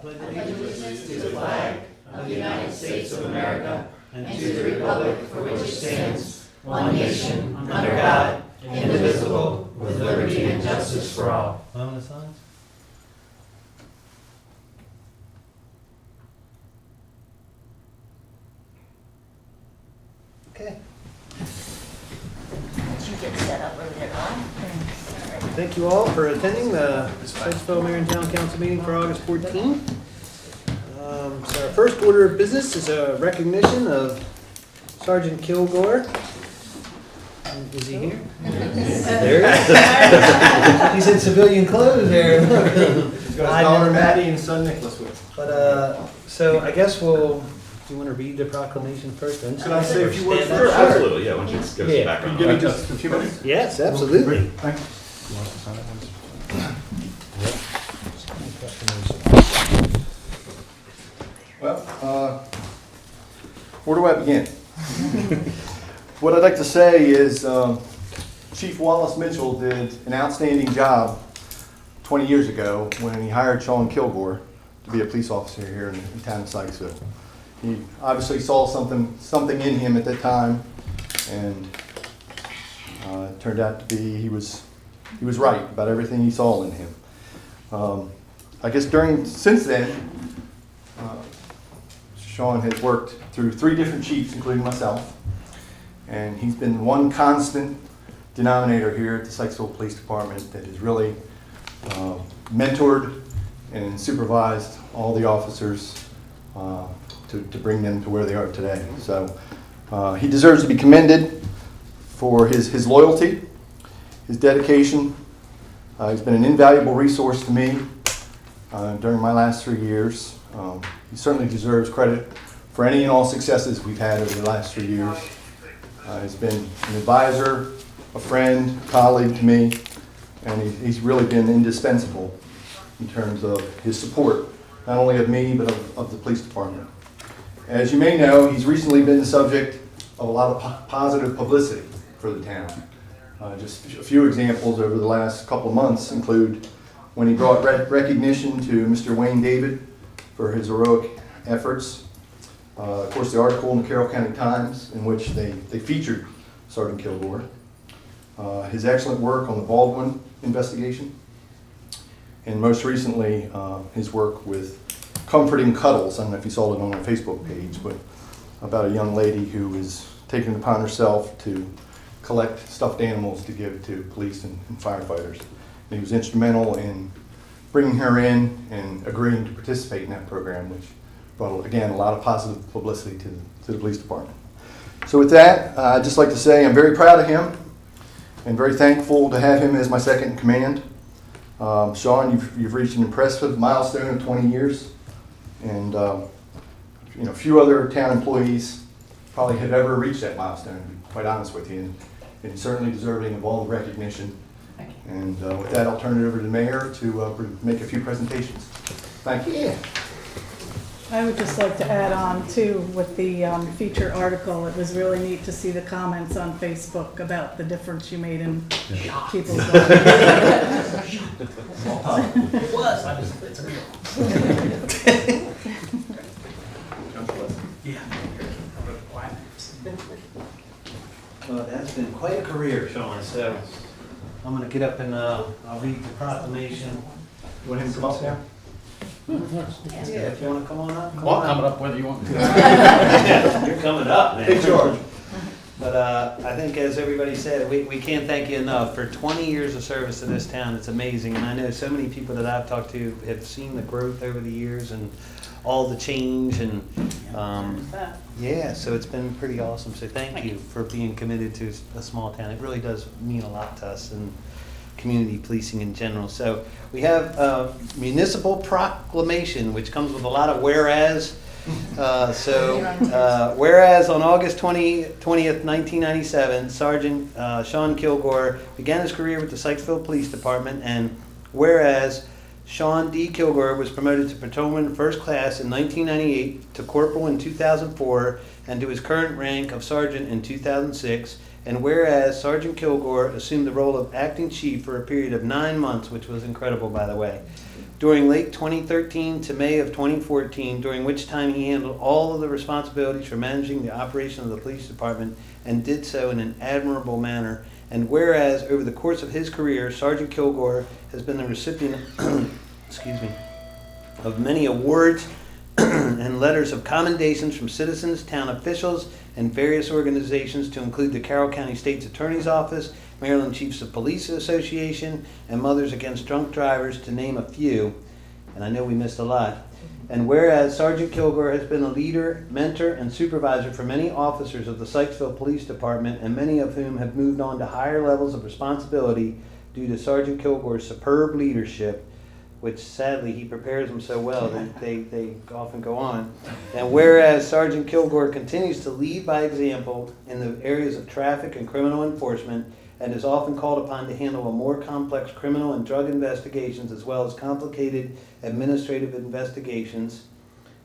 pledge allegiance to the flag of the United States of America and to the republic for which it stands, one nation, under God, indivisible, with liberty and justice for all. Moment of silence. Okay. Did you get set up over there, Ron? Thank you all for attending the Sykesville Mayor and Town Council meeting for August 14th. So our first order of business is a recognition of Sergeant Kilgore. Is he here? There he is. He's in civilian clothes there. He's got his daughter Maddie and son Nicholas with him. But so I guess do you want to read the proclamation first? Then? Should I say a few words Stand first? up. Absolutely, yeah. Why don't you just give us Yeah. a background? Give me just a few minutes. Yes, absolutely. Thank you. You want us to sign it once? Well, where do I begin? What I'd like to say is Chief Wallace Mitchell did an outstanding job 20 years ago when he hired Sean Kilgore to be a police officer here in the town of Sykesville. He obviously saw something in him at that time, and it turned out to be he was right about everything he saw in him. I guess since then, Sean has worked through 3 different chiefs, including myself, and he's been one constant denominator here at the Sykesville Police Department that has really mentored and supervised all the officers to bring them to where they are today. So he deserves to be commended for his loyalty, his dedication. He's been an invaluable resource to me during my last 3 years. He certainly deserves credit for any and all successes we've had over the last 3 years. He's been an advisor, a friend, a colleague to me, and he's really been indispensable in terms of his support, not only of me, but of the police department. As you may know, he's recently been the subject of a lot of positive publicity for the town. Just a few examples over the last couple of months include when he brought recognition to Mr. Wayne David for his heroic efforts. Of course, the article in the Carroll County Times in which they featured Sergeant Kilgore. His excellent work on the Baldwin investigation. And most recently, his work with Comforting Cuddles. I don't know if you saw it on our Facebook page, but about a young lady who is taking it upon herself to collect stuffed animals to give to police and firefighters. And he was instrumental in bringing her in and agreeing to participate in that program, which brought, again, a lot of positive publicity to the police department. So with that, I'd just like to say I'm very proud of him and very thankful to have him as my second in command. Sean, you've reached an impressive milestone of 20 years, and few other town employees probably have ever reached that milestone, to be quite honest with you, and certainly deserving of all the recognition. And with that, I'll turn it over to the mayor to make a few presentations. Thank you. Yeah. I would just like to add on too with the feature article. It was really neat to see the comments on Facebook about the difference you made in people's lives. It was. It's real. Yeah. Well, that's been quite a career, Sean. So I'm going to get up and I'll read the proclamation. You want him to come up now? Yeah, if you want to come on up. Well, I'm coming up whether you want to. You're coming up, man. Big George. But I think, as everybody said, we can't thank you enough for 20 years of service to this town. It's amazing, and I know so many people that I've talked to have seen the growth over the years and all the change, and yeah, so it's been pretty awesome. So thank you for being committed to a small town. It really does mean a lot to us and community policing in general. So we have a municipal proclamation, which comes with a lot of whereas. Whereas on August 20th, 1997, Sergeant Sean Kilgore began his career with the Sykesville Police Department, and whereas Sean D. Kilgore was promoted to Patrolman First Class in 1998, to Corporal in 2004, and to his current rank of Sergeant in 2006, And whereas Sergeant Kilgore assumed the role of acting chief for a period of 9 months, which was incredible, by the way, during late 2013 to May of 2014, during which time he handled all of the responsibilities for managing the operation of the police department and did so in an admirable manner. And whereas over the course of his career, Sergeant Kilgore has been the recipient excuse me, of many awards and letters of commendations from citizens, town officials, and various organizations to include the Carroll County State's Attorney's Office, Maryland Chiefs of Police Association, and Mothers Against Drunk Drivers, to name a few. And I know we missed a lot. And whereas Sergeant Kilgore has been a leader, mentor, and supervisor for many officers of the Sykesville Police Department, and many of whom have moved on to higher levels of responsibility due to Sergeant Kilgore's superb leadership, which sadly he prepares them so well that they often go on. And whereas Sergeant Kilgore continues to lead by example in the areas of traffic and criminal enforcement, and is often called upon to handle a more complex criminal and drug investigations as well as complicated administrative investigations.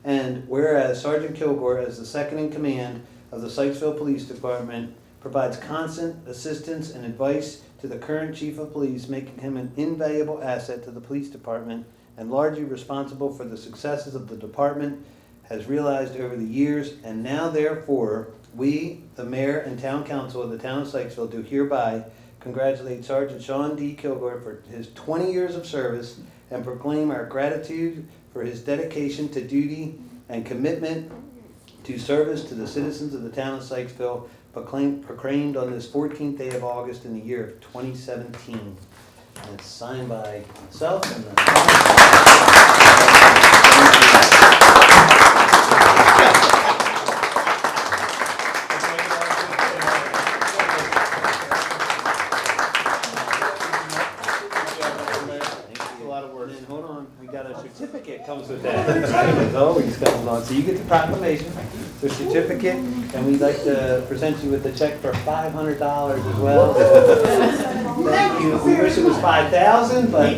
And whereas Sergeant Kilgore, as the second in command of the Sykesville Police Department, provides constant assistance and advice to the current chief of police, making him an invaluable asset to the police department and largely responsible for the successes of the department has realized over the years. And now therefore, we, the mayor and town council of the town of Sykesville, do hereby congratulate Sergeant Sean D. Kilgore for his 20 years of service and proclaim our gratitude for his dedication to duty and commitment to service to the citizens of the town of Sykesville, proclaimed on this 14th day of August in the year of 2017. And it's signed by myself and and then, hold on, we got a certificate comes with that. It always comes on. So you get the proclamation, the certificate, and we'd like to present you with a check for $500 as well. Thank you. We wish it was $5,000, but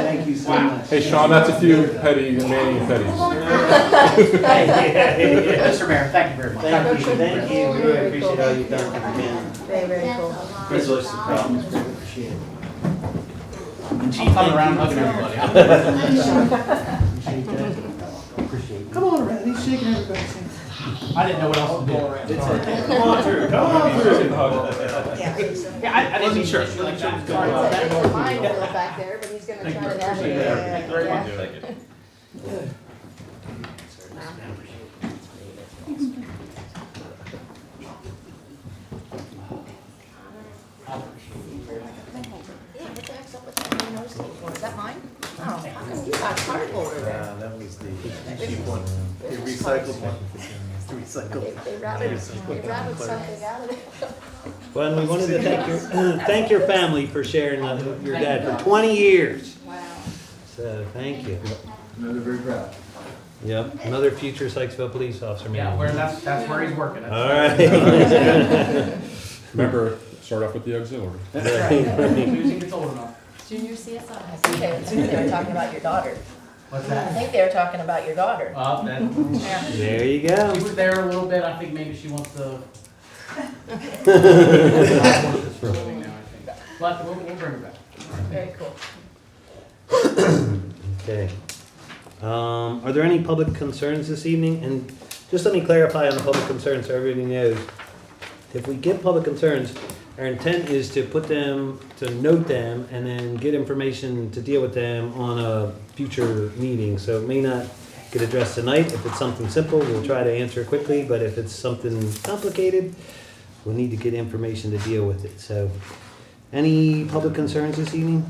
thank you so much. Hey, Sean, that's a few petty, Manny petties. Mr. Mayor, thank you very much. Thank you. Thank you. We really appreciate all you've done for the town. Very, very cool. Appreciate it. I'm coming around hugging everybody. Come on around. He's shaking everybody's hand. I didn't know what else to do. Come on through. Come on through. Yeah, I didn't sure. Sorry, it's mine back there, but he's gonna try to navigate. Thank you very much. Yeah, what the heck's up with that nose tape for? Is that mine? Oh, how come you got cardboard over there? That was the cheap one, the recycled one. The recycled. They routed something out of it. Well, and we wanted to thank your family for sharing your dad for 20 years. Wow. So thank you. They're very proud. Yep, another future Sykesville police officer. Yeah, that's where he's working. All right. Remember, start off with the auxiliary. That's right. As soon as he gets old enough. Junior CSI. I think they were talking about your daughter. What's I that? think they were talking about your daughter. Then Yeah. There you go. she was there a little bit. I think maybe she wants to. But we'll bring her back. Very cool. Okay. Are there any public concerns this evening? And just let me clarify on the public concerns so everybody knows. If we get public concerns, our intent is to put them, to note them, and then get information to deal with them on a future meeting. So it may not get addressed tonight. If it's something simple, we'll try to answer it quickly. But if it's something complicated, we'll need to get information to deal with it. So any public concerns this evening?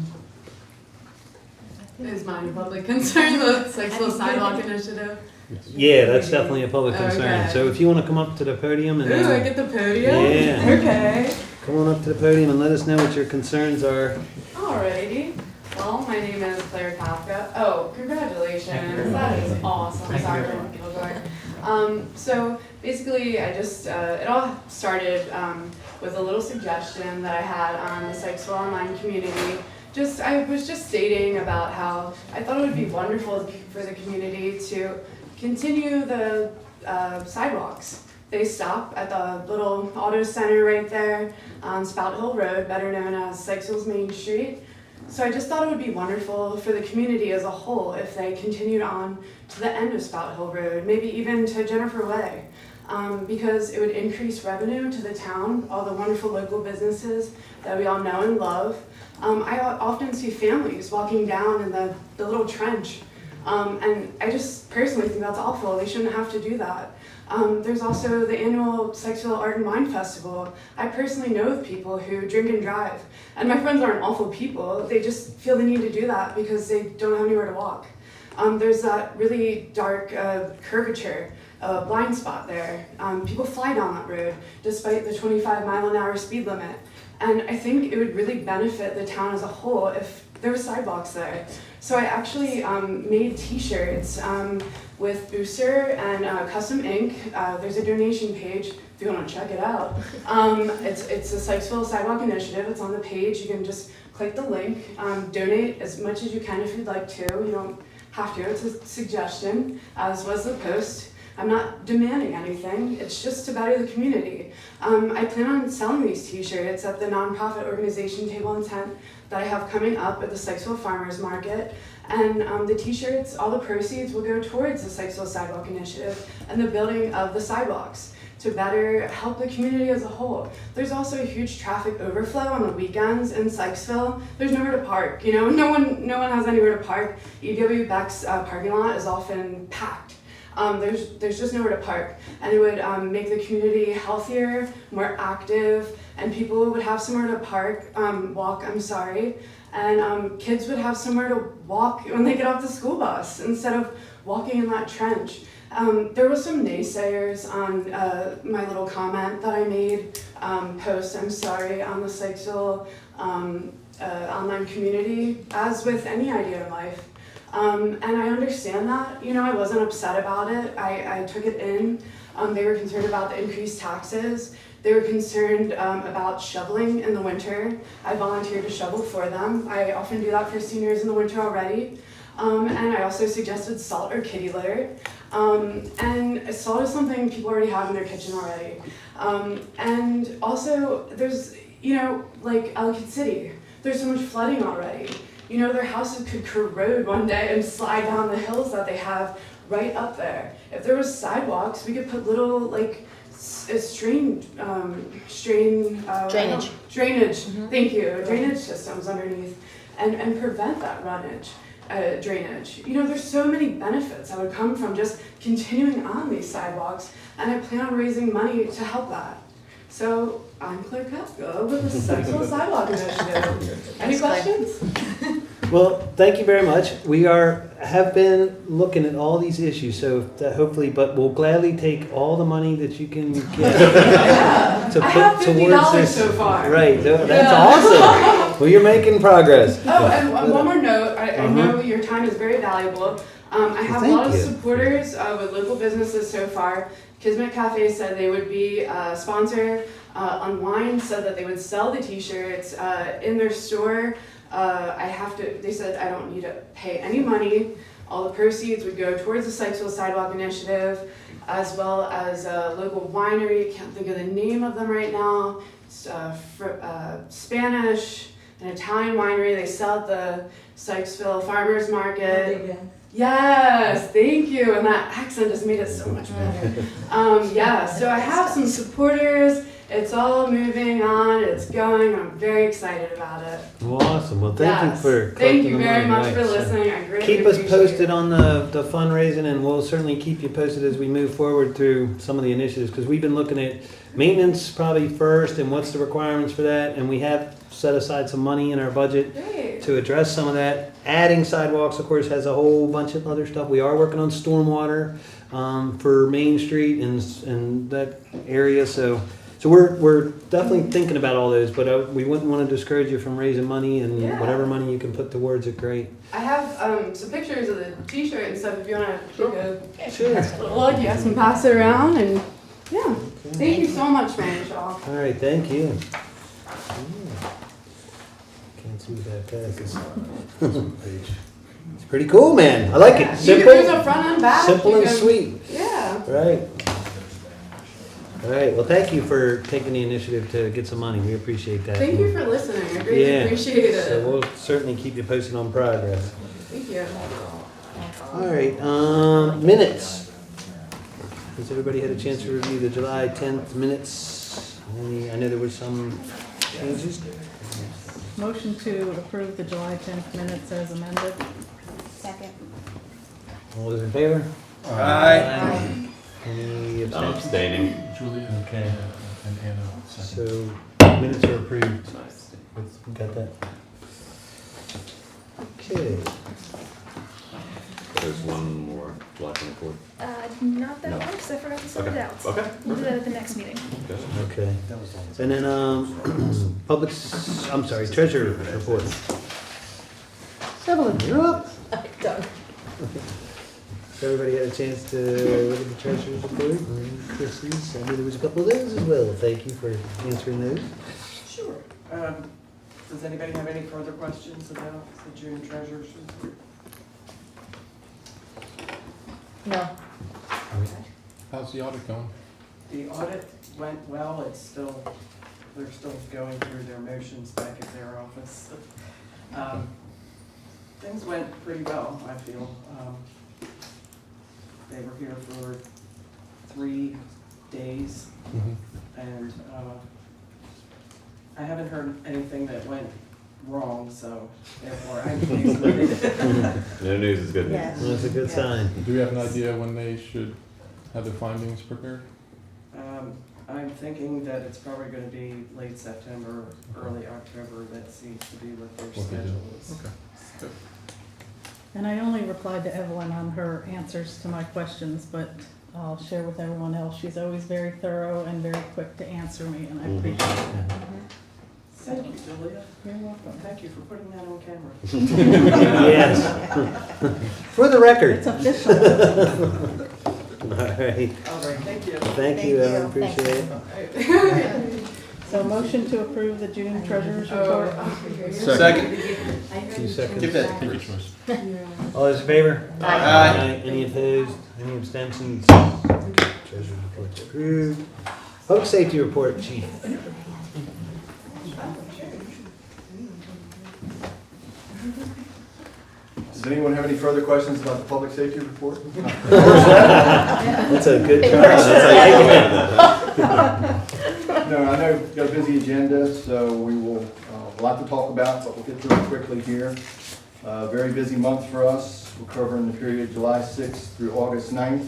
Is mine a public concern, the Sykesville Sidewalk Initiative? Yeah, that's definitely a public concern. Okay. So if you want to come up to the podium and Ooh, I get the podium? Yeah. Okay. come on up to the podium and let us know what your concerns are. Alrighty. Well, my name is Claire Kafka. Oh, congratulations. That is awesome. Sorry, Kilgore. So basically, I just, it all started with a little suggestion that I had on the Sykesville Online community. I was just stating about how I thought it would be wonderful for the community to continue the sidewalks They stop at the little auto center right there on Spout Hill Road, better known as Sykesville's Main Street. So I just thought it would be wonderful for the community as a whole if they continued on to the end of Spout Hill Road, maybe even to Jennifer Way, because it would increase revenue to the town, all the wonderful local businesses that we all know and love. I often see families walking down in the little trench, and I just personally think that's awful. They shouldn't have to do that. There's also the annual Sykesville Art and Wine Festival. I personally know of people who drink and drive, and my friends aren't awful people. They just feel the need to do that because they don't have anywhere to walk. There's that really dark curvature, blind spot there. People fly down that road despite the 25-mile-an-hour speed limit. And I think it would really benefit the town as a whole if there were sidewalks there. So I actually made t-shirts with Booster and custom ink. There's a donation page if you want to check it out. It's a Sykesville Sidewalk Initiative. It's on the page. You can just click the link. Donate as much as you can if you'd like to. You don't have to. It's a suggestion, as was the post. I'm not demanding anything. It's just to better the community. I plan on selling these t-shirts at the nonprofit organization Table and Tent that I have coming up at the Sykesville Farmers Market. And the t-shirts, all the proceeds will go towards the Sykesville Sidewalk Initiative and the building of the sidewalks to better help the community as a whole. There's also a huge traffic overflow on the weekends in Sykesville. There's nowhere to park, you know, no one has anywhere to park. EW Beck's parking lot is often packed. There's just nowhere to park, and it would make the community healthier, more active, and people would have somewhere to walk, and kids would have somewhere to walk when they get off the school bus instead of walking in that trench. There was some naysayers on my little comment that I made, on the Sykesville online community, as with any idea in life. And I understand that, you know, I wasn't upset about it. I took it in. They were concerned about the increased taxes. They were concerned about shoveling in the winter. I volunteered to shovel for them. I often do that for seniors in the winter already. And I also suggested salt or kitty litter. And salt is something people already have in their kitchen already. And also there's, you know, like Ellicott City, there's so much flooding already. You know, their houses could corrode one day and slide down the hills that they have right up there. If there was sidewalks, we could put little, like, drainage. Thank you. Drainage systems underneath, and prevent that drainage. You know, there's so many benefits that would come from just continuing on these sidewalks, and I plan on raising money to help that. So I'm Claire Kafka with the Sykesville Sidewalk Initiative. Any questions? Well, thank you very much. We have been looking at all these issues, so hopefully, but we'll gladly take all the money that you can get to I have put towards $50 this. so far. Right, that's awesome. Well, you're making progress. Oh, and one more note. I know your time is very valuable. I have a lot of supporters with local businesses so far. Kismet Cafe said they would be a sponsor. Unwind said that they would sell the t-shirts in their store. They said I don't need to pay any money. All the proceeds would go towards the Sykesville Sidewalk Initiative, as well as a local winery. Can't think of the name of them right now. It's Spanish and Italian winery. They sell at the Sykesville Farmers Market. Yes, thank you. And that accent just made it so much better. So I have some supporters. It's all moving on. It's going. I'm very excited about it. Well, awesome. Well, thank Thank you very much for listening. I greatly Keep us appreciate posted it. on the fundraising, and we'll certainly keep you posted as we move forward through some of the initiatives, because we've been looking at maintenance probably first and what's the requirements for that, and we have set aside some money in our budget Great. to address some of that. Adding sidewalks, of course, has a whole bunch of other stuff. We are working on stormwater for Main Street and that area, so we're definitely thinking about all those, but we wouldn't want to discourage you from raising money, and whatever money you can put towards it, great. I have some pictures of the t-shirt and stuff if you want to Sure. look. You guys can pass it around, and yeah. Thank you so much, Shaw. All right, thank you. Can't see that past this page. It's pretty cool, man. I like it. You can use a Simple, front and back. simple You and can- sweet. Yeah. Right. All right, well, thank you for taking the initiative to get some money. We appreciate that. Thank you for listening. I greatly Yeah. appreciate it. So we'll certainly keep you posted on progress. Thank you. All right, minutes. Has everybody had a chance to review the July 10th minutes? I know there was some changes. Motion to approve the July 10th minutes as amended. Second. All those in favor? Aye. Any I'm abstentions? abstaining. Julia Okay. and Anna second. So minutes are approved. Got that? Okay. There's one more black and report. Not that No. one, because I forgot to send it out. Okay. We'll do that at the next meeting. Good. Okay. And then, treasurer report. Evelyn, you're up. Done. So everybody had a chance to look at the treasurer's report, and Chris's, I knew there was a couple of those as well. Thank you for answering those. Sure. Does anybody have any further questions about the June treasurer's report? No. How's the audit going? The audit went well. They're still going through their motions back at their office. Things went pretty well, I feel. They were here for 3 days, and I haven't heard anything that went wrong, so therefore I'm pleased with it. No news is good news. Yes. Well, that's a good sign. Do we have an idea when they should have their findings prepared? I'm thinking that it's probably gonna be late September, early October. That seems to be what their What they do. schedule is. Okay. Good. And I only replied to Evelyn on her answers to my questions, but I'll share with everyone else. She's always very thorough and very quick to answer me, and I appreciate that. Thank you, Julia. You're welcome. Thank you for putting that on camera. Yes. For the record. It's official. All right. All right, thank you. Thank you, Evan. Thank Appreciate you. it. So motion to approve the June treasurer's report. Second. Two seconds. Give that. Take your choice. All those in favor? Aye. Any opposed? Any abstentions? Treasurer's report's approved. Public safety report, chief. Does anyone have any further questions about the public safety report? That's a good try. No, I know we've got a busy agenda, so we will, a lot to talk about, but we'll get through it quickly here. Very busy month for us. We're covering the period July 6th through August 9th.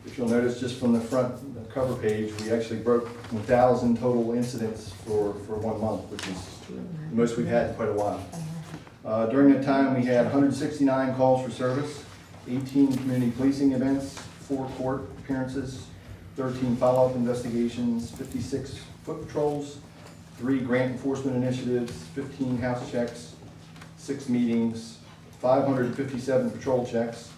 If you'll notice, just from the front cover page, we actually broke 1,000 total incidents for 1 month, which is the most we've had in quite a while. During that time, we had 169 calls for service, 18 community policing events, 4 court appearances, 13 follow-up investigations, 56 foot patrols, 3 grant enforcement initiatives, 15 house checks, 6 meetings, 557 patrol checks,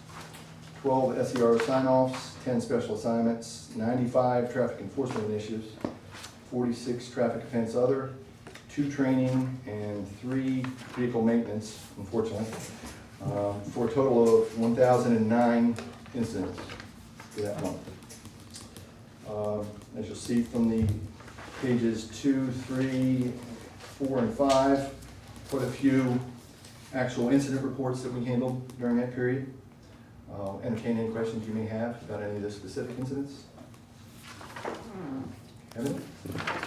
12 SER sign-offs, 10 special assignments, 95 traffic enforcement initiatives, 46 traffic offense other, 2 training, and 3 vehicle maintenance, unfortunately, for a total of 1,009 incidents for that month. As you'll see from the pages 2, 3, 4, and 5, quite a few actual incident reports that we handled during that period. Entertain any questions you may have about any of the specific incidents. Evan?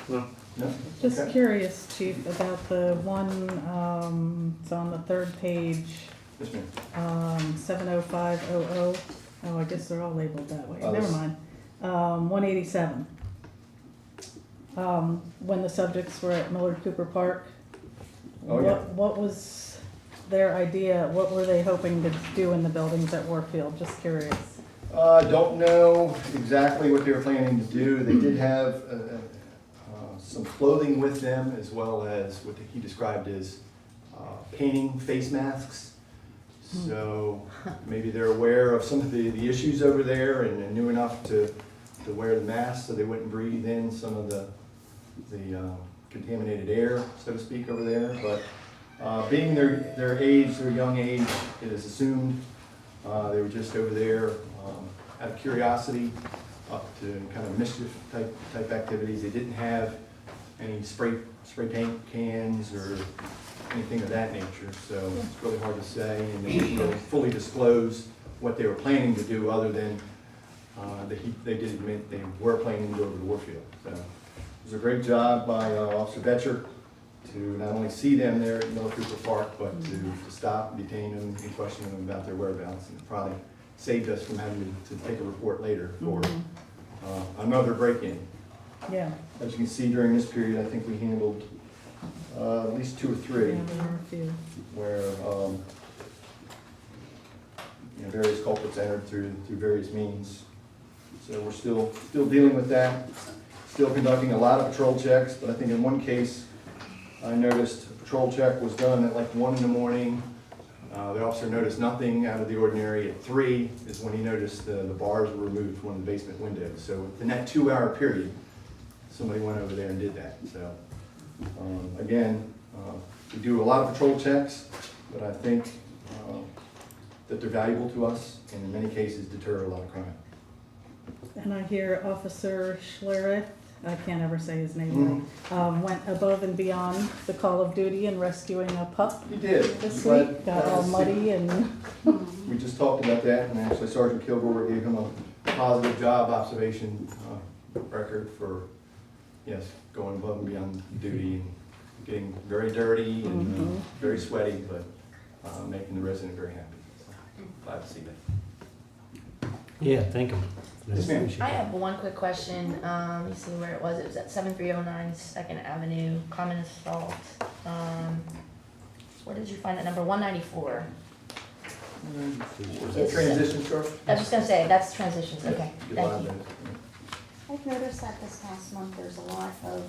No. No? Just Okay. curious, Chief, about the one, it's on the 3rd page, Yes, ma'am. 70500. Oh, I guess they're all labeled that way. Oh, Never this- mind. 187. When the subjects were at Millard Cooper Park. Oh, yeah. What was their idea? What were they hoping to do in the buildings at Warfield? Just curious. Don't know exactly what they were planning to do. They did have some clothing with them, as well as what he described as painting face masks. So maybe they're aware of some of the issues over there and knew enough to wear the mask so they wouldn't breathe in some of the contaminated air, so to speak, over there. But being their age, their young age, it is assumed they were just over there out of curiosity. to kind of mischief type activities. They didn't have any spray paint cans or anything of that nature, so it's really hard to say, and they didn't really fully disclose what they were planning to do, other than they did admit they were planning to go over to Warfield. So it was a great job by Officer Betcher to not only see them there at Miller Cooper Park, but to stop and detain them and question them about their whereabouts, and it probably saved us from having to take a report later for another break-in. Yeah. As you can see, during this period, I think we handled at least 2 or 3 Yeah, there were a few. where various culprits entered through various means. So we're still dealing with that, still conducting a lot of patrol checks, but I think in one case, I noticed a patrol check was done at like 1 in the morning. The officer noticed nothing out of the ordinary. At 3 is when he noticed the bars were removed from one of the basement windows. So in that 2-hour period, somebody went over there and did that. So again, we do a lot of patrol checks, but I think that they're valuable to us, and in many cases deter a lot of crime. And I hear Officer Schlereth, I can't ever say his name right, went above and beyond the call of duty in rescuing a pup He did. this Glad- week. Got glad all to see. muddy and, We just talked about that, and actually Sergeant Kilgore gave him a positive job observation record for, yes, going above and beyond duty and getting very dirty and very sweaty, but making the resident very happy. So, glad to see that. Yeah, thank you. Yes, ma'am. I have one quick question. Let me see where it was. It was at 7309 2nd Avenue, common assault. Where did you find that number? 194. Was that transition, sir? I was just gonna say, that's transitions. Okay, Get a lot thank of you. those. I've noticed that this past month, there's a lot of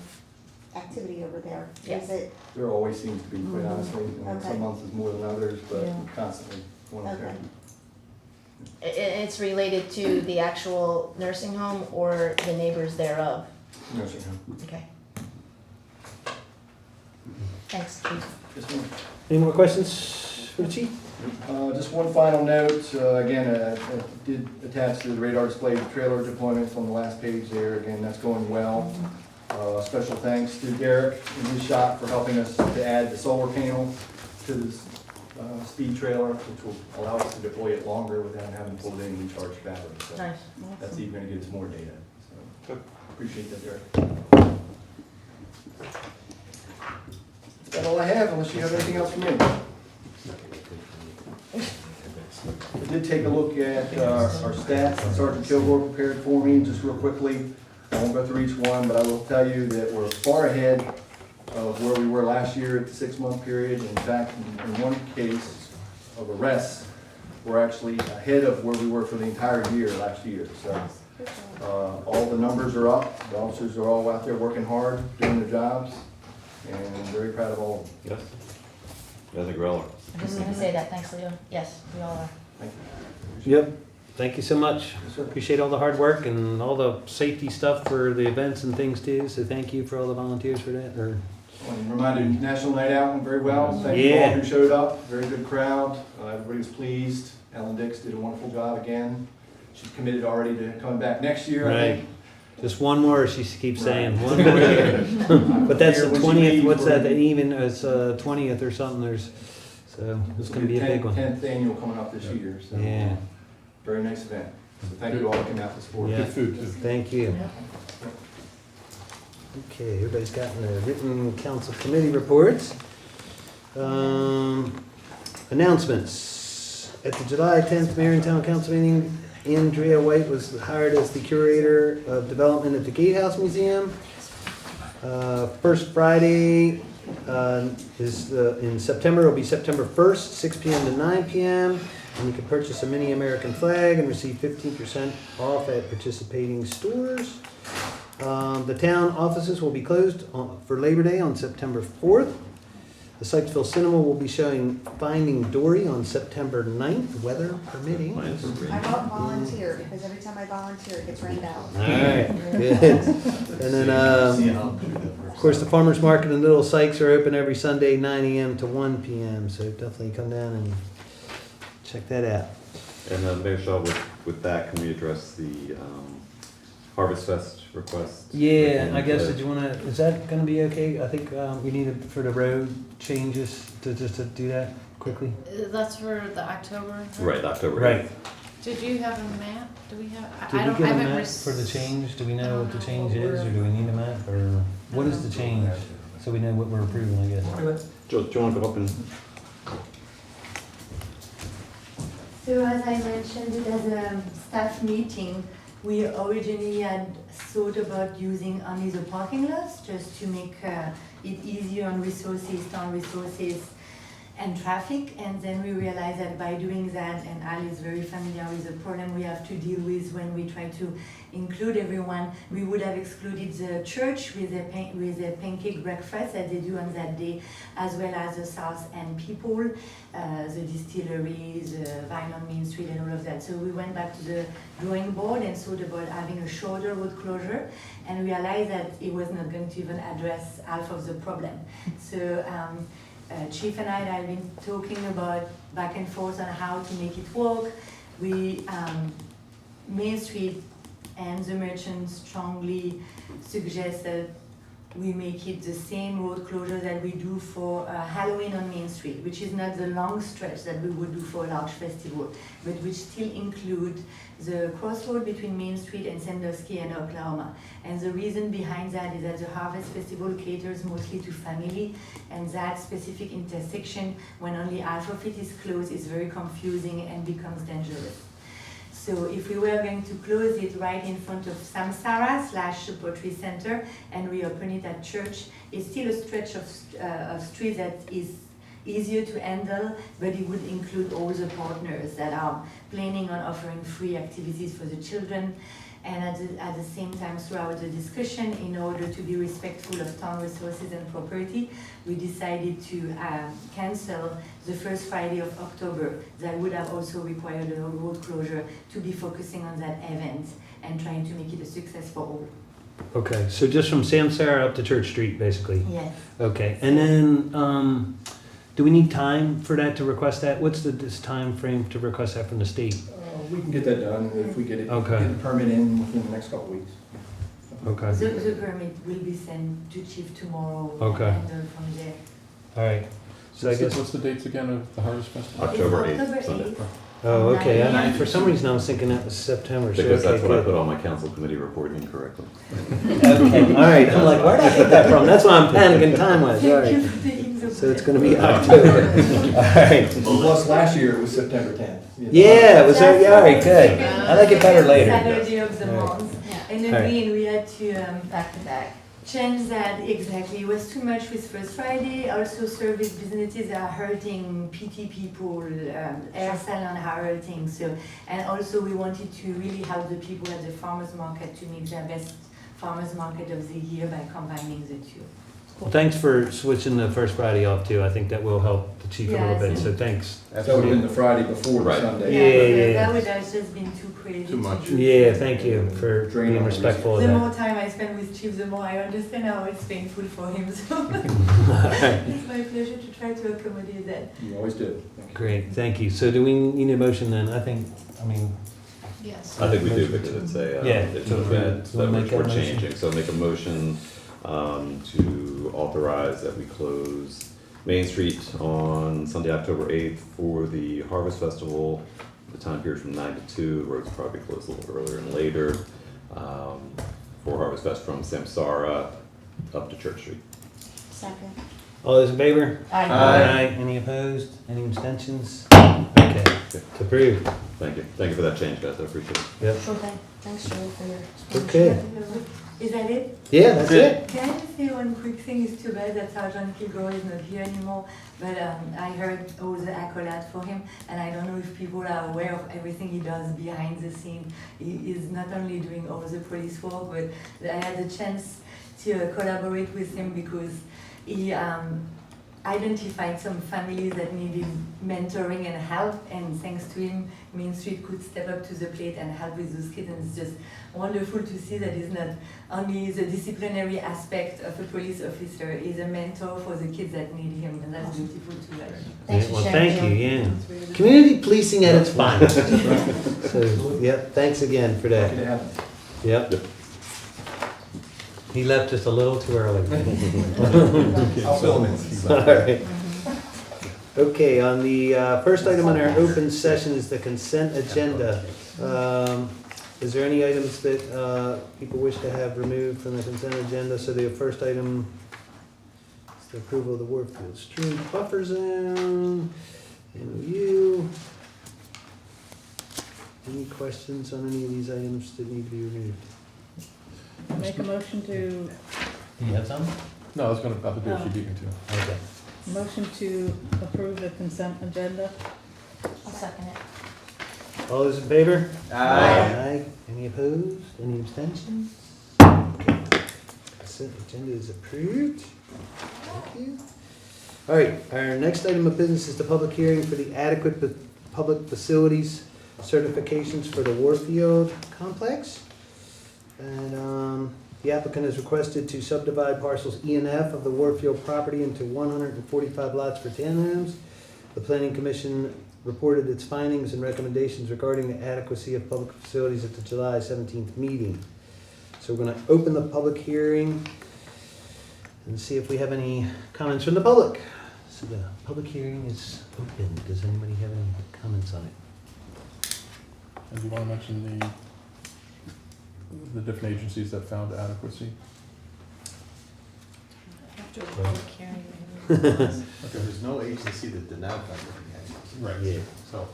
activity over there. Yeah. Is it, There always seems to be, quite honestly. Okay. Some months is more than others, but Yeah. constantly going up there. okay. It's related to the actual nursing home or the neighbors thereof? Nursing home. Okay. Thanks, Chief. Yes, ma'am. Any more questions for the chief? Just one final note, again, I did attach to the radar display the trailer deployments on the last page there. Again, that's going well. Special thanks to Derek and his shop for helping us to add the solar panel to this speed trailer, which will allow us to deploy it longer without having to pull it in and recharge the battery. So Nice. that's even gonna get us more data. So appreciate that, Derek. That's about all I have, unless you have anything else for me. I did take a look at our stats that Sergeant Kilgore prepared for me, just real quickly. I won't go through each one, but I will tell you that we're far ahead of where we were last year at the 6-month period. In fact, in one case of arrests, we're actually ahead of where we were for the entire year last year. So all the numbers are up. The officers are all out there working hard, doing their jobs, and I'm very proud of all of them. Yes. As a griller. I'm just gonna say that. Thanks, Leo. Yes, we all are. Thank you. Yep. Thank you so much. Yes, sir. Appreciate all the hard work and all the safety stuff for the events and things too. So thank you for all the volunteers for that. And reminded National Night Out went very well. Thank you all who showed up. Very good crowd. Everybody was pleased. Ellen Dix did a wonderful job again. She's committed already to coming back next year, I think. Just one more, she keeps saying, one more year. But that's the 20th, what's that, even, it's 20th or something, so it's gonna be a big one. 10th annual coming up this year, so. Yeah. Very nice event. So thank you all for coming out to support. Yeah. Good food too. Thank you. Okay, everybody's gotten their written council committee reports. Announcements. At the July 10th Mayor and Town Council meeting, Andrea White was hired as the curator of development at the Gatehouse Museum. First Friday is in September. It'll be September 1st, 6 p.m. to 9 p.m. And you can purchase a mini American flag and receive 15% off at participating stores. The town offices will be closed for Labor Day on September 4th. The Sykesville Cinema will be showing Finding Dory on September 9th, weather permitting. I won't volunteer, because every time I volunteer, it gets rained out. All right, good. And then, of course, the Farmers Market in Little Sykes are open every Sunday, 9 a.m. to 1 p.m. So definitely come down and check that out. And Mayor Shaw, with that, can we address the Harvest Fest request. Yeah, I guess, did you wanna, is that gonna be okay? I think, we need it for the road changes just to do that quickly. That's for the October? Right, October. Right. Did you have a map? Do we have? I Did we don't, get I a haven't map for the change? Do we I know don't what the know change what is, or we're- do we need a map, or what is the change? So we know what we're approving, I guess. Joe, do you want to go up and? So as I mentioned it as a staff meeting, we originally had thought about using only the parking lots just to make it easier on resources, town resources and traffic. And then we realized that by doing that, and Al is very familiar with the problem we have to deal with when we try to include everyone, we would have excluded the church with a pancake breakfast that they do on that day, as well as the South End people, the distilleries, Vine on Main Street and all of that. So we went back to the drawing board and thought about having a shorter road closure, and realized that it was not going to even address half of the problem. So Chief and I have been talking about back and forth on how to make it work. We, Main Street and the merchants strongly suggest that we make it the same road closure that we do for Halloween on Main Street, which is not the long stretch that we would do for a large festival, but which still include the crossroad between Main Street and Sandusky and Oklahoma. And the reason behind that is that the Harvest Festival caters mostly to family, and that specific intersection, when only half of it is closed, is very confusing and becomes dangerous. So if we were going to close it right in front of Samsara / Poetry Center and reopen it at church, it's still a stretch of street that is easier to handle, but it would include all the partners that are planning on offering free activities for the children. And at the same time, throughout the discussion, in order to be respectful of town resources and property, we decided to cancel the first Friday of October. That would have also required a road closure to be focusing on that event and trying to make it a success for all. Okay, so just from Samsara up to Church Street, basically? Yes. Okay, and then, do we need time for that, to request that? What's this time frame to request that from the state? We can get that done if we get it, Okay. get the permit in within the next couple of weeks. Okay, The permit will be sent to Chief tomorrow. Okay. And from there. all right. So I guess, What's the dates again of the Harvest Festival? October It's 8th, Sunday. 8th. oh, okay, Yeah. for some reason I was thinking that was September, so Because that's okay, what I good. put on my council committee report incorrectly. Okay, all right, I'm like, where'd I get that from? That's why I'm panicking time-wise, all Thank you right. for taking the. So it's gonna be October, all right. Plus, last year it was September 10th. Yeah, it was, yeah, all right, good. I like it better later. Saturday of the All right. month. Yeah. And All right. again, we had to Back to back. change that exactly. It was too much with First Friday. Also, service businesses are hurting, PT people, hair salon are hurting. So, and also we wanted to really help the people at the farmers market to make their best farmers market of the year by combining the two. Well, thanks for switching the first Friday off too. I think that will help the chief a little Yes. bit, so thanks. That would have been the Friday before Right. Sunday. Yeah. That would have just been too crazy. Too much. do. Yeah, thank you for Drain being on respectful of The that. more time I spend with Chief, the more I understand how it's painful for him. So it's my pleasure to try to accommodate that. You always do. Thank you. Great, thank you. So do we need a motion then? I mean, Yes. I think we do because it's a, Yeah. it's an event that Wanna make we're that motion? changing. So make a motion to authorize that we close Main Street on Sunday, October 8th for the Harvest Festival. The time period from 9 to 2, the roads probably close a little earlier and later. For Harvest Fest from Samsara up to Church Street. Second. all those in favor? Aye. Any opposed? Any abstentions? Okay, it's approved. Thank you. Thank you for that change, guys. I appreciate it. Yep. Sure thing. Thanks, Joe, for your. Okay. Is that it? Yeah, that's it. Can I just say one quick thing? It's too bad that Sergeant Kilgore is not here anymore, but I heard all the accolades for him, and I don't know if people are aware of everything he does behind the scene. He is not only doing all the police work, but I had the chance to collaborate with him because he identified some families that needed mentoring and help, and thanks to him, Main Street could step up to the plate and help with those kids, and it's just wonderful to see that he's not only the disciplinary aspect of a police officer, he's a mentor for the kids that need him, and that's beautiful to watch. Thanks Yeah, for well, sharing, thank Joe. you, yeah. It's really- Community policing at its finest. So, yep, thanks again for Lucky that. to have it. Yep. He left just a little too early. I'll fill him in. All right. Okay, on the first item on our open session is the consent agenda. Is there any items that people wish to have removed from the consent agenda? So the first item is the approval of the Warfield Stream Buffer Zone, MOU. Any questions on any of these items that need to be removed? Make a motion to, Do you have some? No, I was gonna, about to do what you beat me to. Okay. motion to approve the consent agenda. I'll second it. All those in favor? Aye. Any opposed? Any abstentions? Okay. Consent agenda is approved. Thank you. All right, our next item of business is the public hearing for the adequate public facilities certifications for the Warfield complex. And the applicant has requested to subdivide parcels E and F of the Warfield property into 145 lots for townhomes. The Planning Commission reported its findings and recommendations regarding the adequacy of public facilities at the July 17th meeting. So we're going to open the public hearing and see if we have any comments from the public. So the public hearing is open. Does anybody have any comments on it? And do you want to mention the different agencies that found adequacy? After a public hearing. There's no agency that denied that. Right. Yeah. So,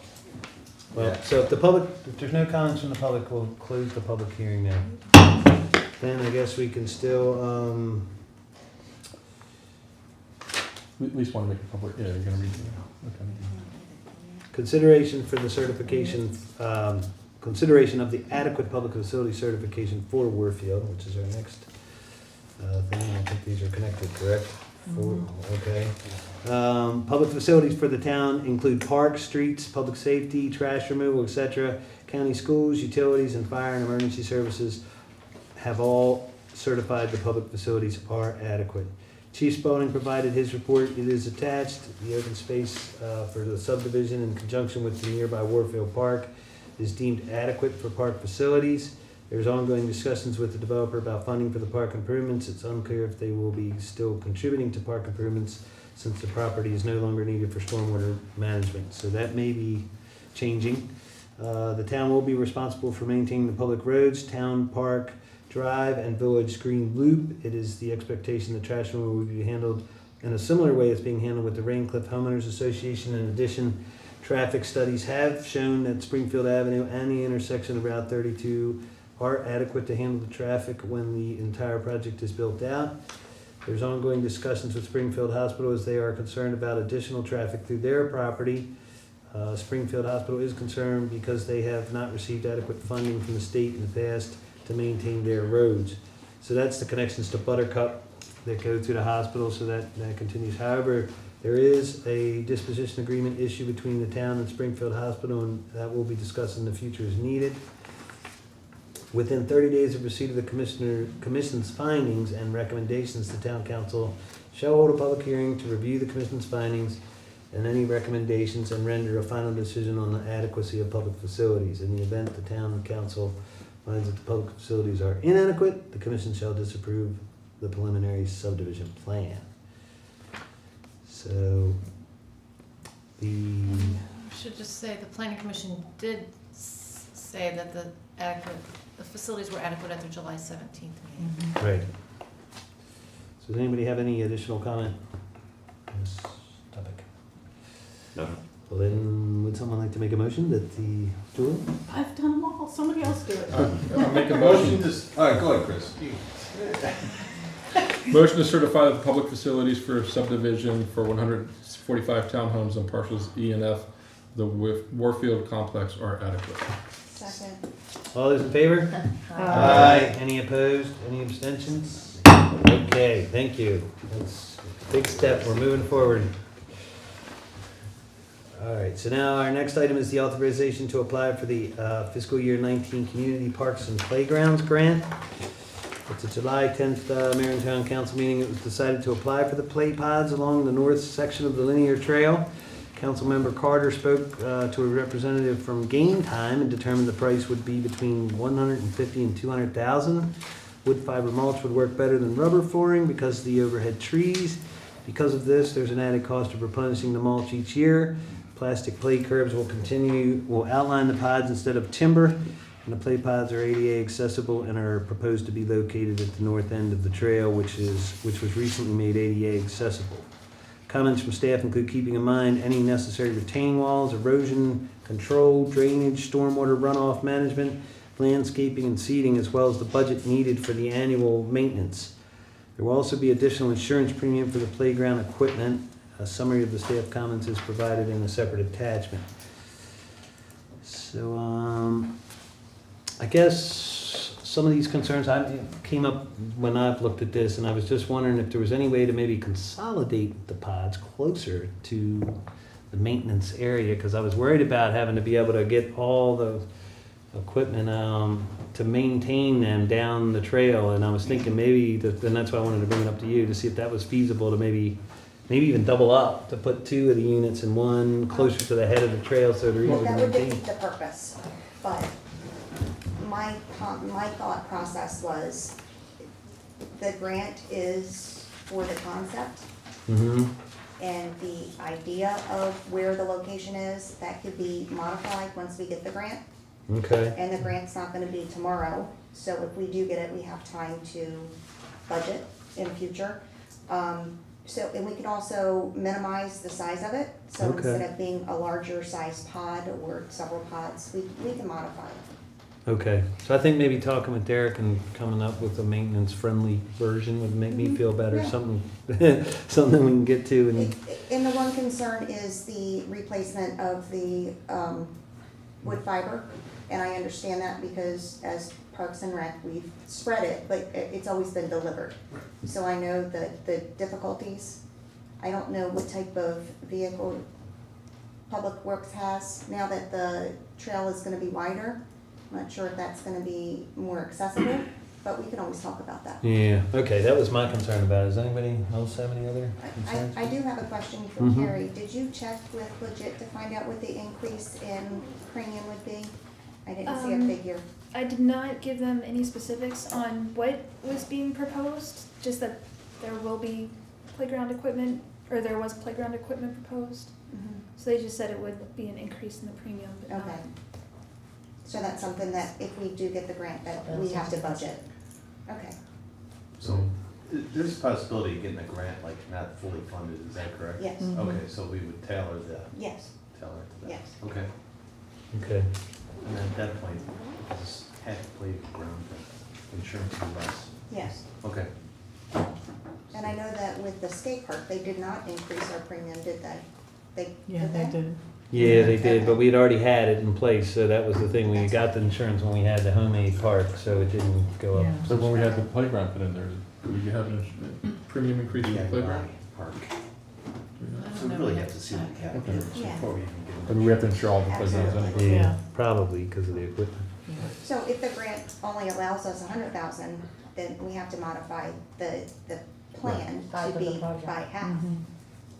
Well, Yeah. so if there's no comments from the public, we'll close the public hearing now. Then I guess we can still, we at least want to make a public, yeah, you're gonna read it now. Okay. consideration for the certification, consideration of the adequate public facility certification for Warfield, which is our next thing. I think these are connected, correct? Okay. Public facilities for the town include parks, streets, public safety, trash removal, etc. County schools, utilities, and fire and emergency services have all certified the public facilities are adequate. Chief Spalding provided his report. It is attached. The open space for the subdivision in conjunction with the nearby Warfield Park is deemed adequate for park facilities. There's ongoing discussions with the developer about funding for the park improvements. It's unclear if they will be still contributing to park improvements since the property is no longer needed for stormwater management. So that may be changing. The town will be responsible for maintaining the public roads, town park drive, and village green loop. It is the expectation that trash removal will be handled in a similar way as being handled with the Raincliff Homeowners Association. In addition, traffic studies have shown that Springfield Avenue and the intersection of Route 32 are adequate to handle the traffic when the entire project is built out. There's ongoing discussions with Springfield Hospital as they are concerned about additional traffic through their property. Springfield Hospital is concerned because they have not received adequate funding from the state in the past to maintain their roads. So that's the connections to Buttercup that go to the hospital, so that continues. However, there is a disposition agreement issue between the town and Springfield Hospital, and that will be discussed in the future as needed. Within 30 days of receipt of the commission's findings and recommendations, the town council shall hold a public hearing to review the commission's findings and any recommendations and render a final decision on the adequacy of public facilities. In the event the town council finds that the public facilities are inadequate, the commission shall disapprove the preliminary subdivision plan. So, Should just say the planning commission did say that the facilities were adequate at their July 17th meeting. right. So does anybody have any additional comment on this topic? No. Well then, would someone like to make a motion that the, Julie? I've done them all, somebody else do it. I'll make a motion. All right, go ahead, Chris. Motion to certify the public facilities for subdivision for 145 townhomes on parcels E and F, the Warfield complex are adequate. Second. All those in favor? Aye. Any opposed? Any abstentions? Okay, thank you. That's a big step. We're moving forward. All right, so now our next item is the authorization to apply for the fiscal year 19 Community Parks and Playgrounds Grant. It's a July 10th Mayor and Town Council meeting. It was decided to apply for the play pods along the north section of the linear trail. Councilmember Carter spoke to a representative from Game Time and determined the price would be between $150,000 and $200,000. Wood fiber mulch would work better than rubber flooring because of the overhead trees. Because of this, there's an added cost of replenishing the mulch each year. Plastic play curbs will outline the pods instead of timber, and the play pods are ADA accessible and are proposed to be located at the north end of the trail, which was recently made ADA accessible. Comments from staff include keeping in mind any necessary retaining walls, erosion control, drainage, stormwater runoff management, landscaping and seeding, as well as the budget needed for the annual maintenance. There will also be additional insurance premium for the playground equipment. A summary of the staff comments is provided in a separate attachment. So, I guess some of these concerns came up when I've looked at this, and I was just wondering if there was any way to maybe consolidate the pods closer to the maintenance area, because I was worried about having to be able to get all the equipment to maintain them down the trail, and I was thinking maybe and that's why I wanted to bring it up to you to see if that was feasible to maybe even double up, to put two of the units in one closer to the head of the trail so they're easier to That would maintain. defeat the purpose, but my thought process was the grant is for the concept Mm-hmm. and the idea of where the location is, that could be modified once we get the grant. Okay. And the grant's not gonna be tomorrow, so if we do get it, we have time to budget in future. And we can also minimize the size of it, so Okay. instead of being a larger size pod or several pods, we can modify it. Okay, so I think maybe talking with Derek and coming up with a maintenance-friendly version would make me feel better, Yeah. something we can get to. And the one concern is the replacement of the wood fiber, and I understand that because as Parks and Rec, we've spread it, but it's always been delivered. So I know the difficulties. I don't know what type of vehicle Public Works has now that the trail is gonna be wider. I'm not sure if that's gonna be more accessible, but we can always talk about that. Yeah, okay, that was my concern about it. Does anybody else have any other concerns? I do have a question for Mhm. Carrie. Did you check with Legit to find out what the increase in premium would be? I didn't see a figure. I did not give them any specifics on what was being proposed, just that there will be playground equipment, or there was playground equipment proposed. Mhm. So they just said it would be an increase in the premium, but not. Okay. So that's something that if we do get the grant, that we have to budget. Okay. So there's a possibility of getting a grant, like not fully funded, is that correct? Yes. Mhm. Okay, so we would tailor it Yes. to that. Yes. Okay, Okay, and at that point, just have to play ground for insurance to be less. Yes. Okay. And I know that with the skate park, they did not increase our premium, did they? Yeah, they did. yeah, they did, but we had already had it in place, so that was the thing. We got the insurance when we had the homemade park, so it didn't go up. Yeah. So when we had the playground put in there, did we have a premium increase for the playground? Park. I So don't we know really we have to see what the cap Okay. is Yeah. before we even get I into mean, we have to insure all the playgrounds anyway. Yeah, Yeah. probably because of the equipment. So if the grant only allows us 100,000, then we have to modify the plan Size to of the be project. by half. Mhm.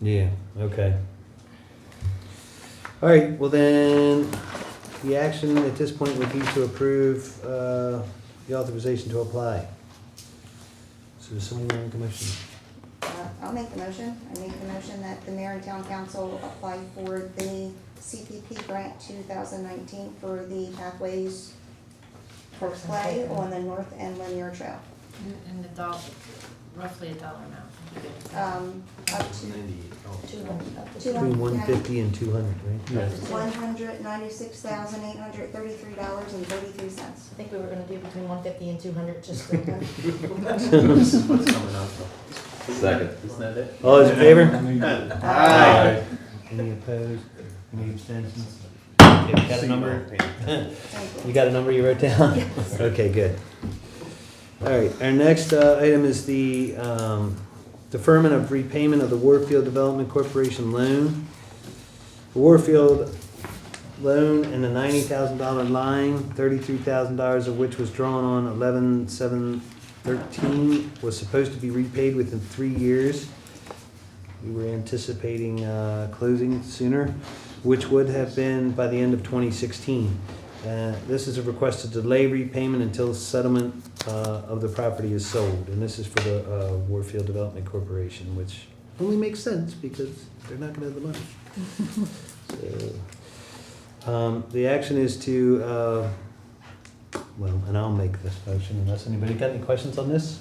Yeah, okay. All right, well then, the action at this point would be to approve the authorization to apply. So does someone want to make a motion? I'll make the motion. I make the motion that the mayor and town council apply for the CPP grant 2019 for the pathways for play on the north end linear trail. And roughly a dollar amount. Up to 98. Between 150 and 200, right? Yeah. $196,833.33. I think we were gonna do between 150 and 200, just to. This is what's coming out though. Second. Isn't that it? All those in favor? Aye. Any opposed? Any abstentions? Okay, we got a number? Thank you. You got a number you wrote down? Okay, good. All right, our next item is the deferment of repayment of the Warfield Development Corporation loan. The Warfield loan and the $90,000 line, $33,000 of which was drawn on 11/7/13, was supposed to be repaid within 3 years. We were anticipating closing sooner, which would have been by the end of 2016. This is a request to delay repayment until settlement of the property is sold. And this is for the Warfield Development Corporation, which only makes sense because they're not going to have the money. So, the action is to, well, and I'll make this motion unless anybody got any questions on this?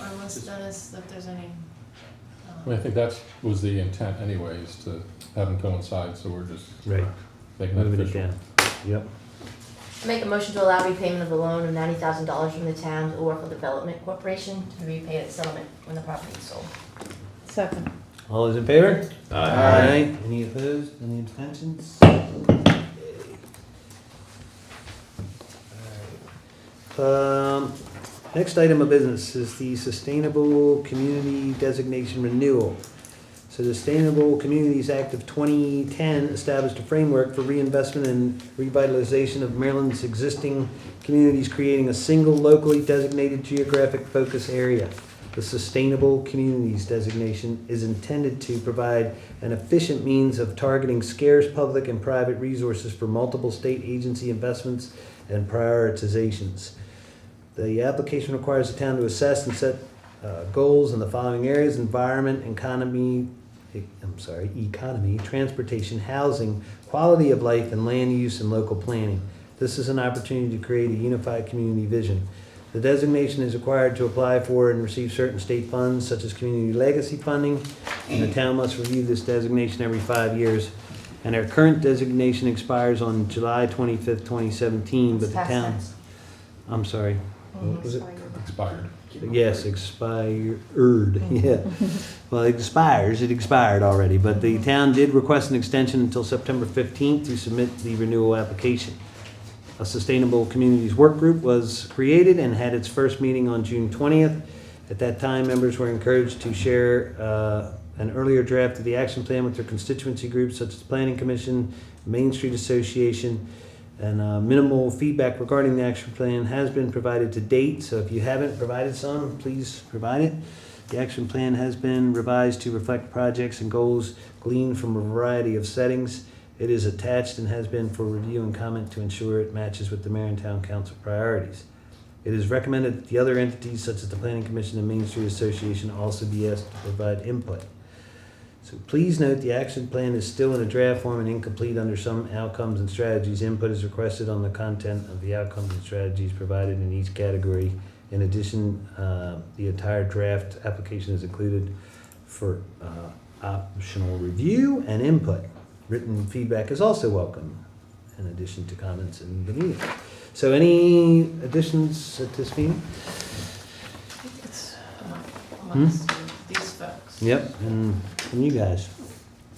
Unless Dennis, if there's any. I mean, I think that was the intent anyways, to have them coincide, so we're just Right. making that Moving it official. down. Yep. Make a motion to allow repayment of the loan of $90,000 from the town to the Warfield Development Corporation to be repaid at settlement when the property is sold. Second. All those in favor? Aye. Any opposed? Any abstentions? Next item of business is the Sustainable Community Designation Renewal. So the Sustainable Communities Act of 2010 established a framework for reinvestment and revitalization of Maryland's existing communities, creating a single locally designated geographic focus area. The Sustainable Communities designation is intended to provide an efficient means of targeting scarce public and private resources for multiple state agency investments and prioritizations. The application requires the town to assess and set goals in the following areas: environment, economy, transportation, housing, quality of life, and land use and local planning. This is an opportunity to create a unified community vision. The designation is required to apply for and receive certain state funds, such as community legacy funding, and the town must review this designation every 5 years. And our current designation expires on July 25th, 2017, but the town... I'm sorry. What was it? Expired. Yes, expired, yeah. Well, it expired already, but the town did request an extension until September 15th to submit the renewal application. A Sustainable Communities Work Group was created and had its first meeting on June 20th. At that time, members were encouraged to share an earlier draft of the action plan with their constituency groups such as the Planning Commission, Main Street Association, and minimal feedback regarding the action plan has been provided to date. So if you haven't provided some, please provide it. The action plan has been revised to reflect projects and goals gleaned from a variety of settings. It is attached and has been for review and comment to ensure it matches with the Mayor and Town Council priorities. It is recommended that the other entities such as the Planning Commission and Main Street Association also be asked to provide input. So please note the action plan is still in a draft form and incomplete under some outcomes and strategies. Input is requested on the content of the outcomes and strategies provided in each category. In addition, the entire draft application is included for optional review and input. Written feedback is also welcome, in addition to comments in the meeting. So any additions at this meeting? It's amongst these folks. Yep, and from you guys.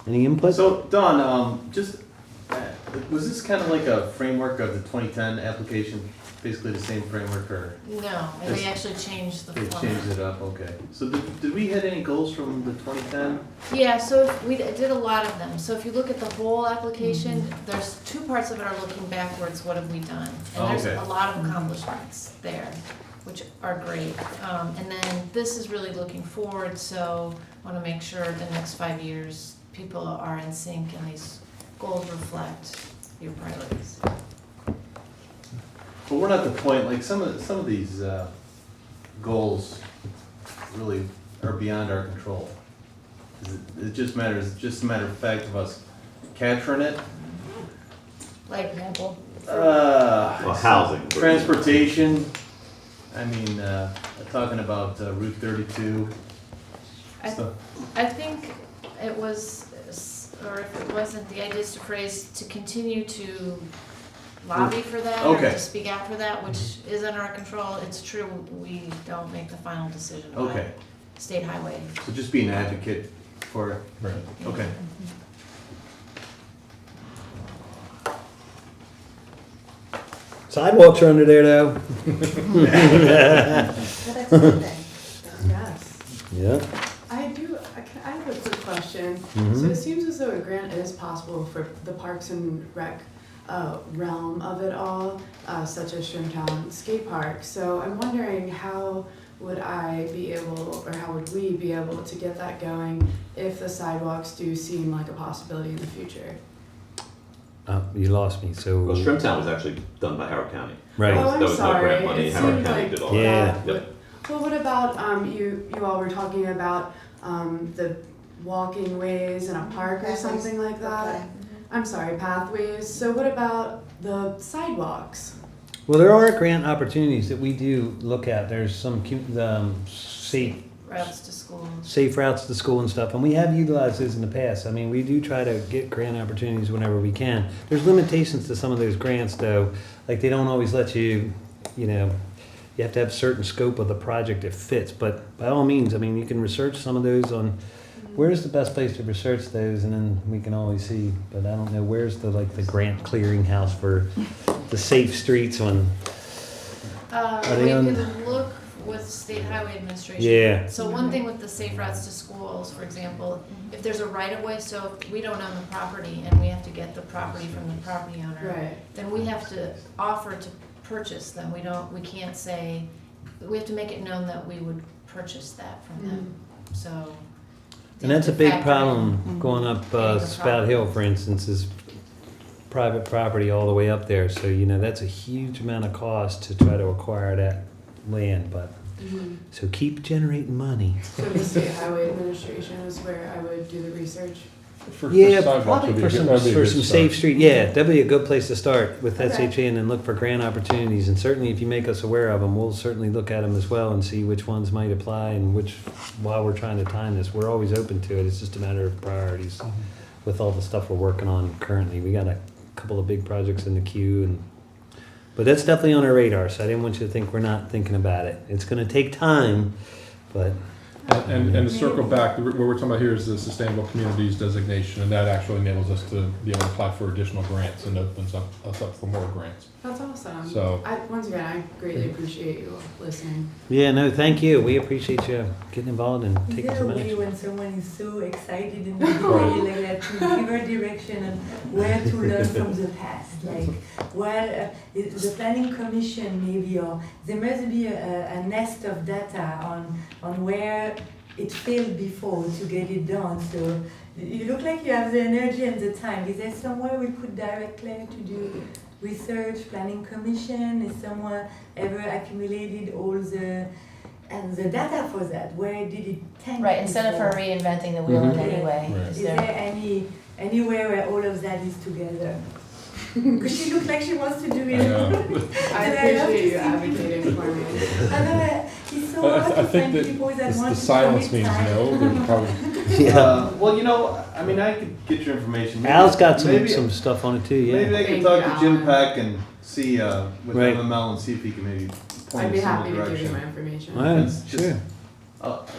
Any input? So, Dawn, was this kind of like a framework of the 2010 application? Basically the same framework, or? No, and they actually changed the They format. changed it up, okay. So did we hit any goals from the 2010? Yeah, so if we did a lot of them. So if you look at the whole application, there's two parts of it are looking backwards, what have we done? And there's Okay. a lot of accomplishments there, which are great. And then this is really looking forward, so I want to make sure the next 5 years, people are in sync and these goals reflect your priorities. But we're not at the point, like some of these goals really are beyond our control. It just just a matter of fact of us capturing it. Like example? Well, housing. Transportation, I mean, talking about Route 32. stuff. I think it was, or if it wasn't, the idea is to phrase, to continue to lobby for that, or Okay. to speak out for that, which is under our control. It's true, we don't make the final decision about Okay, state highway. so just be an advocate for it. Right. Okay. Sidewalks are under there though. Well, that's a good thing. Yes. Yeah. I have a quick question. Mhm. So it seems as though a grant is possible for the Parks and Rec realm of it all, such as Shrimtown Skate Park. So I'm wondering how would I be able, or how would we be able to get that going if the sidewalks do seem like a possibility in the future? You lost me, so. Well, Shrimptown was actually done by Howard County. Right. Oh, I'm That was all sorry. grant money, It Howard seemed County like did all Yeah. that. Yep. Well, what about, you all were talking about, the walking ways in a park or Pathways. something like that? I'm sorry, pathways. So what about the sidewalks? Well, there are grant opportunities that we do look at. There's some Routes to schools. safe routes to school and stuff, and we have utilized those in the past. I mean, we do try to get grant opportunities whenever we can. There's limitations to some of those grants, though. Like, they don't always let you, you know, you have to have a certain scope of the project that fits. But by all means, I mean, you can research some of those on where's the best place to research those, and then we can always see. But I don't know, where's the grant clearinghouse for the safe streets one? We can look with State Highway Administration. Yeah. So one thing with the safe routes to schools, for example, if there's a right of way, so if we don't own the property and we have to get the property from the property owner, Right. then we have to offer to purchase them. We can't say, we have to make it known that we would purchase that from them, so. And that's a big factor in problem going up getting the Spout Hill, for instance, is private property all the way up there. So, you know, that's a huge amount of cost to try to acquire that land, but, so keep generating money. So the State Highway Administration is where I would do the research? For Yeah, sidewalks probably would be for a good- some, that'd be a for good some start. safe street, yeah, that'd be a good place to start with Okay. SHA and then look for grant opportunities. And certainly if you make us aware of them, we'll certainly look at them as well and see which ones might apply and which, while we're trying to time this, we're always open to it. It's just a matter of priorities with all the stuff we're working on currently. We got a couple of big projects in the queue, and but that's definitely on our radar, so I didn't want you to think we're not thinking about it. It's gonna take time, but And to circle back, what we're talking about here is the Sustainable Communities designation, and that actually enables us to be able to apply for additional grants and opens us up for more grants. That's awesome. So- Once again, I greatly appreciate you listening. yeah, no, thank you. We appreciate you getting involved and Is taking there some a way action. when someone is so excited and really like that to give her direction and where to learn from the past? Like, well, the planning commission maybe, or there must be a nest of data on where it failed before to get it done. So you look like you have the energy and the time. Is there somewhere we could direct Claire to do research, planning commission? Is someone ever accumulated all the data for that? Where did it tank? Right, instead of her before? reinventing the wheel in Mhm. any way, Right. is Is there there? anywhere where all of that is together? Because she looks like she wants to do it. I know. I And I love appreciate to you see advocating for me. I know, it's so hard I to think find that people that the want to silence commit means time. no, there's probably, Yeah. Well, you know, I mean, I could get your information. Maybe- Al's got maybe- some stuff on it too, Maybe yeah. I could Thank talk you, to Jim Alan. Peck and see, with Right. MML and see if he can maybe point I'd be us in happy the to give you direction. my information. All right, It's just- sure.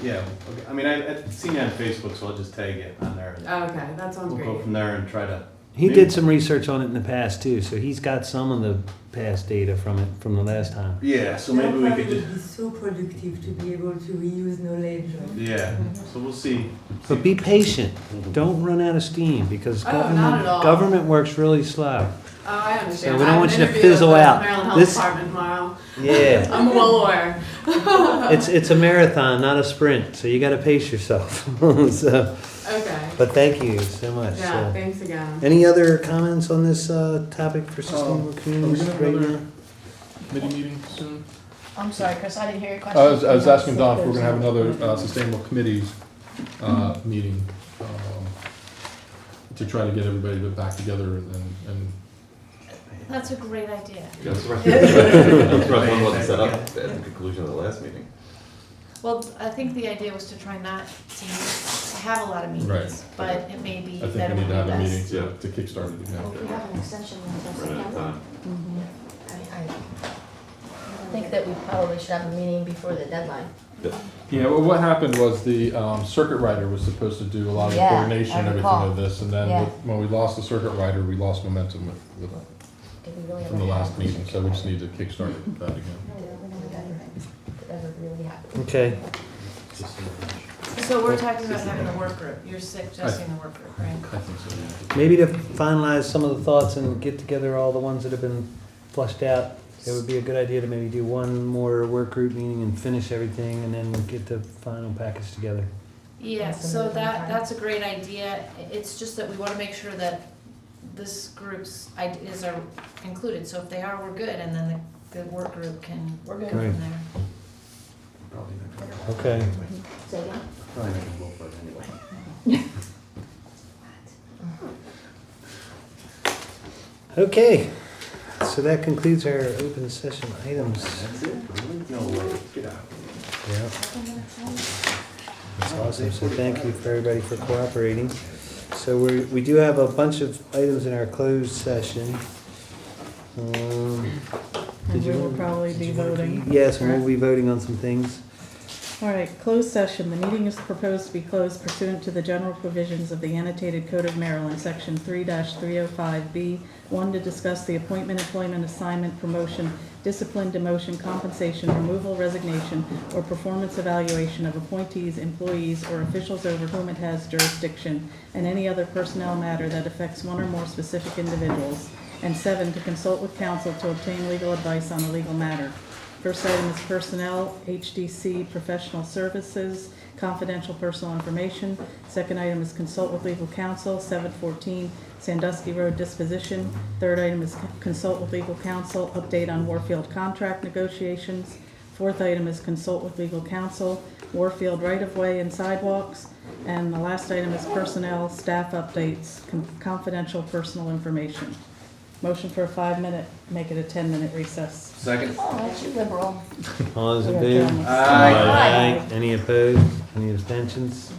Yeah, okay. I mean, I've seen it on Facebook, so I'll just tag it on there. and Okay, that sounds We'll go great. from there and try to. He maybe- did some research on it in the past too, so he's got some of the past data from it from the last time. Yeah, so That maybe we probably could just, would be so productive to be able to reuse knowledge. yeah, so we'll see. But be patient. Don't run out of steam because Oh, not at all. government works really slow. Oh, I understand. So we don't I have want an you to interview fizzle with the out. Maryland Health This- Department tomorrow. Yeah. I'm well aware. It's a marathon, not a sprint, so you got to pace yourself. So, Okay. but thank you so much. Yeah, So, thanks again. any other comments on this topic for sustainable are we communities gonna have right another now? committee meeting soon? I'm sorry, Chris, I didn't hear your question. I was asking Don if we're gonna have another sustainable committees meeting to try to get everybody back together and That's a great idea. That's right. That's right, one wasn't set up at the conclusion of the last meeting. Well, I think the idea was to try not to have a lot of meetings, Right. but it may be I think that we it need would to be have a best. meeting to kickstart it Well, if we again. have an extension until Run out of September, time. I think that we probably should have a meeting before the deadline. Yeah, well, what happened was the circuit rider was supposed to do a lot of the Yeah, coordination I and everything recall. of this, and then Yeah. when we lost the circuit rider, we lost momentum with Did we really from the ever last have- meeting, so we just need to kickstart that again. Did ever really happen? Okay. So we're talking about having a work group. You're suggesting a work group, right? I think so, yeah. Maybe to finalize some of the thoughts and get together all the ones that have been flushed out, it would be a good idea to maybe do one more work group meeting and finish everything and then get the final package together. Yeah, That's so another time. that's a great idea. It's just that we want to make sure that this group's ideas are included, so if they are, we're good, and then the work group can go Great. from there. Probably not gonna- Okay. Say again? Probably not gonna vote for it anyway. Okay, so that concludes our open session items. That's it, really? No way, get out. Yeah. That's awesome, so thank you for everybody for cooperating. So we do have a bunch of items in our closed session. And Did we you will want- probably did be you want to voting. Yes, and we'll be voting on some things. All right, closed session. The meeting is proposed to be closed pursuant to the general provisions of the annotated Code of Maryland, Section 3-305B. 1, to discuss the appointment, employment, assignment, promotion, discipline, demotion, compensation, removal, resignation, or performance evaluation of appointees, employees, or officials over whom it has jurisdiction, and any other personnel matter that affects one or more specific individuals. And 7, to consult with counsel to obtain legal advice on a legal matter. First item is personnel, HDC, professional services, confidential personal information. Second item is consult with legal counsel, 714 Sandusky Road disposition. Third item is consult with legal counsel, update on Warfield contract negotiations. Fourth item is consult with legal counsel, Warfield right-of-way and sidewalks. And the last item is personnel, staff updates, confidential personal information. Motion for a 5-minute, make it a 10-minute recess. Second. Oh, that's you liberal. All those in We favor? have cameras. Aye. Any opposed? Any abstentions?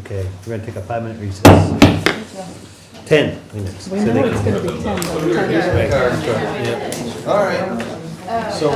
Okay, we're gonna take a 5-minute recess. 10 minutes. We So know they it's can- gonna be 10 by the time you Right. get there. All right. So,